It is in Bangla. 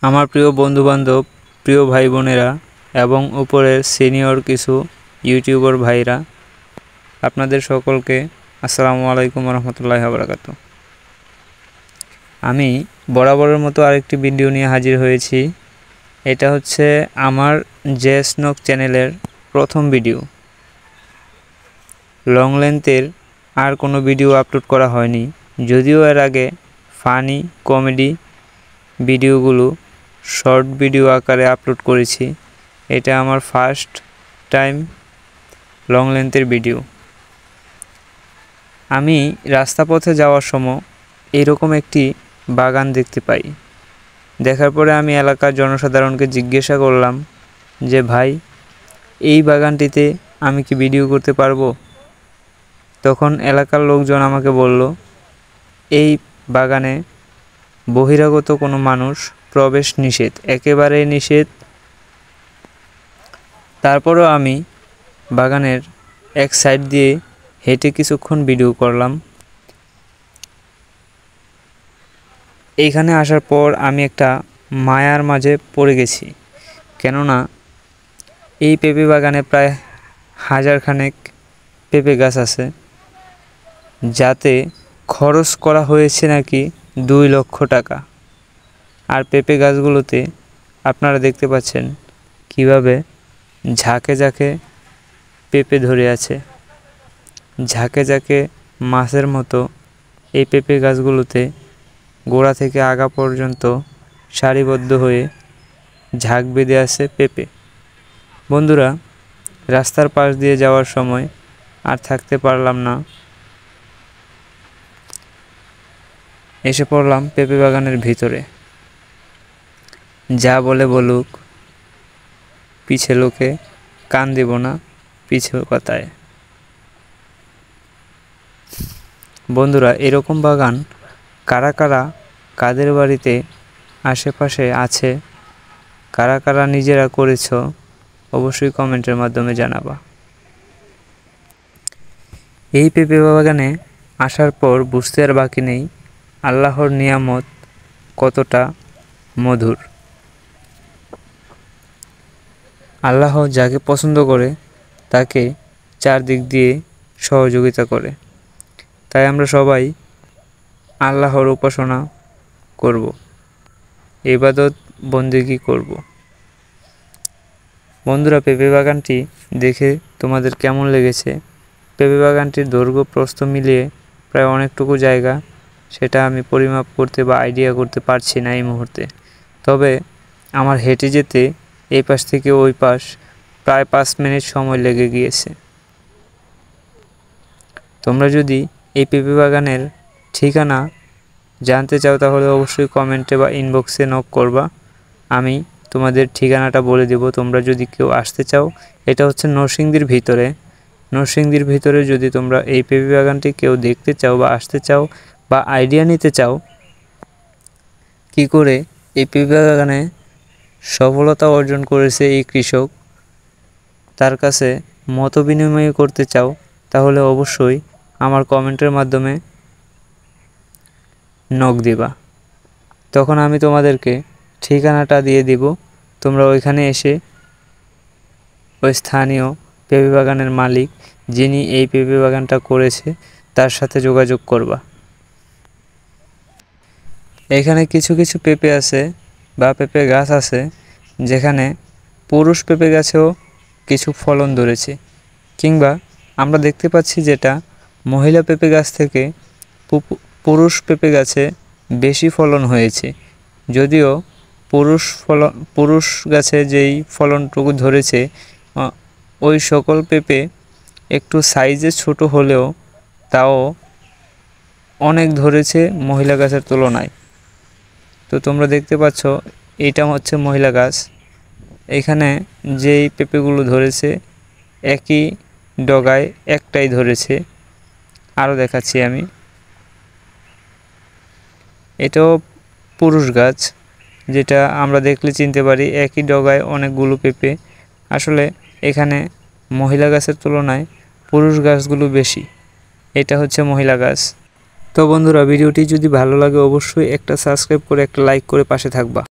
আমার প্রিয় বন্ধুবান্ধব, প্রিয় ভাই বোনেরা এবং উপরের সিনিয়র কিছু ইউটিউবার ভাইরা, আপনাদের সকলকে আসসালামু আলাইকুম রহমতুল্লাহি ওয়া বারাকাতুহু। আমি বরাবরের মতো আরেকটি ভিডিও নিয়ে হাজির হয়েছি। এটা হচ্ছে আমার জেএসনক চ্যানেলের প্রথম ভিডিও। লং লেন্থের আর কোনো ভিডিও আপলোড করা হয়নি, যদিও এর আগে ফানি কমেডি ভিডিওগুলো শর্ট ভিডিও আকারে আপলোড করেছি। এটা আমার ফার্স্ট টাইম লং লেন্থের ভিডিও। আমি রাস্তাপথে যাওয়ার সময় এরকম একটি বাগান দেখতে পাই। দেখার পরে আমি এলাকার জনসাধারণকে জিজ্ঞাসা করলাম যে ভাই, এই বাগানটিতে আমি কি ভিডিও করতে পারবো? তখন এলাকার লোকজন আমাকে বলল, এই বাগানে বহিরাগত কোনো মানুষ প্রবেশ নিষেধ, একেবারেই নিষেধ। তারপরও আমি বাগানের এক সাইড দিয়ে হেঁটে কিছুক্ষণ ভিডিও করলাম। এইখানে আসার পর আমি একটা মায়ার মাঝে পড়ে গেছি, কেননা এই পেঁপে বাগানে প্রায় 1000 খানেক পেঁপে গাছ আছে, যাতে খরচ করা হয়েছে নাকি 2 লক্ষ টাকা। আর পেঁপে গাছগুলোতে আপনারা দেখতে পাচ্ছেন কিভাবে ঝাঁকে ঝাঁকে পেঁপে ধরে আছে, ঝাঁকে ঝাঁকে মাছের মতো এই পেঁপে গাছগুলোতে গোড়া থেকে আগা পর্যন্ত সারিবদ্ধ হয়ে ঝাঁক বেঁধে আছে পেঁপে। বন্ধুরা, রাস্তার পাশ দিয়ে যাওয়ার সময় আর থাকতে পারলাম না, এসে পড়লাম পেঁপে বাগানের ভিতরে। যা বলে বলুক, পিছে লোকে কান দেব না, পিছে কথায়। বন্ধুরা, এরকম বাগান কারা কারা কাদের বাড়িতে আশেপাশে আছে, কারা কারা নিজেরা করেছ, অবশ্যই কমেন্টের মাধ্যমে জানাবা। এই পেঁপে বাগানে আসার পর বুঝতে আর বাকি নেই আল্লাহর নিয়ামত কতটা মধুর। আল্লাহ যাকে পছন্দ করে তাকে চারদিক দিয়ে সহযোগিতা করে। তাই আমরা সবাই আল্লাহর উপাসনা করব, ইবাদত বন্দেগী করব। বন্ধুরা, পেঁপে বাগানটি দেখে তোমাদের কেমন লেগেছে? পেঁপে বাগানটির দৈর্ঘ্য প্রস্থ মিলিয়ে প্রায় অনেকটুকু জায়গা, সেটা আমি পরিমাপ করতে বা আইডিয়া করতে পারছি না এই মুহূর্তে। তবে আমার হেঁটে যেতে এই পাশ থেকে ওই পাশ প্রায় 5 মিনিট সময় লেগে গিয়েছে। তোমরা যদি এই পেঁপে বাগানের ঠিকানা জানতে চাও তাহলে অবশ্যই কমেন্টে বা ইনবক্সে নক করবা, আমি তোমাদের ঠিকানাটা বলে দেব। তোমরা যদি কেউ আসতে চাও, এটা হচ্ছে নরসিংদীর ভিতরে। নরসিংদীর ভিতরে যদি তোমরা এই পেঁপে বাগানটি কেউ দেখতে চাও বা আসতে চাও বা আইডিয়া নিতে চাও কি করে এই পেঁপে বাগানে সফলতা অর্জন করেছে এই কৃষক, তার কাছে মত বিনিময় করতে চাও, তাহলে অবশ্যই আমার কমেন্টের মাধ্যমে নক দিবা। তখন আমি তোমাদেরকে ঠিকানাটা দিয়ে দিব। তোমরা ওইখানে এসে ওই স্থানীয় পেঁপে বাগানের মালিক, যিনি এই পেঁপে বাগানটা করেছে, তার সাথে যোগাযোগ করবা। এখানে কিছু কিছু পেঁপে আছে বা পেঁপে গাছ আছে যেখানে পুরুষ পেঁপে গাছেও কিছু ফলন ধরেছে, কিংবা আমরা দেখতে পাচ্ছি যেটা মহিলা পেঁপে গাছ থেকে পুরুষ পেঁপে গাছে বেশি ফলন হয়েছে। যদিও পুরুষ গাছে যেই ফলনটুকু ধরেছে ওই সকল পেঁপে একটু সাইজে ছোট হলেও তাও অনেক ধরেছে মহিলা গাছের তুলনায়। তো তোমরা দেখতে পাচ্ছ এইটা হচ্ছে মহিলা গাছ। এখানে যেই পেঁপেগুলো ধরেছে একই ডগায় একটাই ধরেছে। আরও দেখাচ্ছি আমি, এটাও পুরুষ গাছ, যেটা আমরা দেখলে চিনতে পারি একই ডগায় অনেকগুলো পেঁপে। আসলে এখানে মহিলা গাছের তুলনায় পুরুষ গাছগুলো বেশি। এটা হচ্ছে মহিলা গাছ। তো বন্ধুরা, ভিডিওটি যদি ভালো লাগে অবশ্যই একটা সাবস্ক্রাইব করে একটা লাইক করে পাশে থাকবা।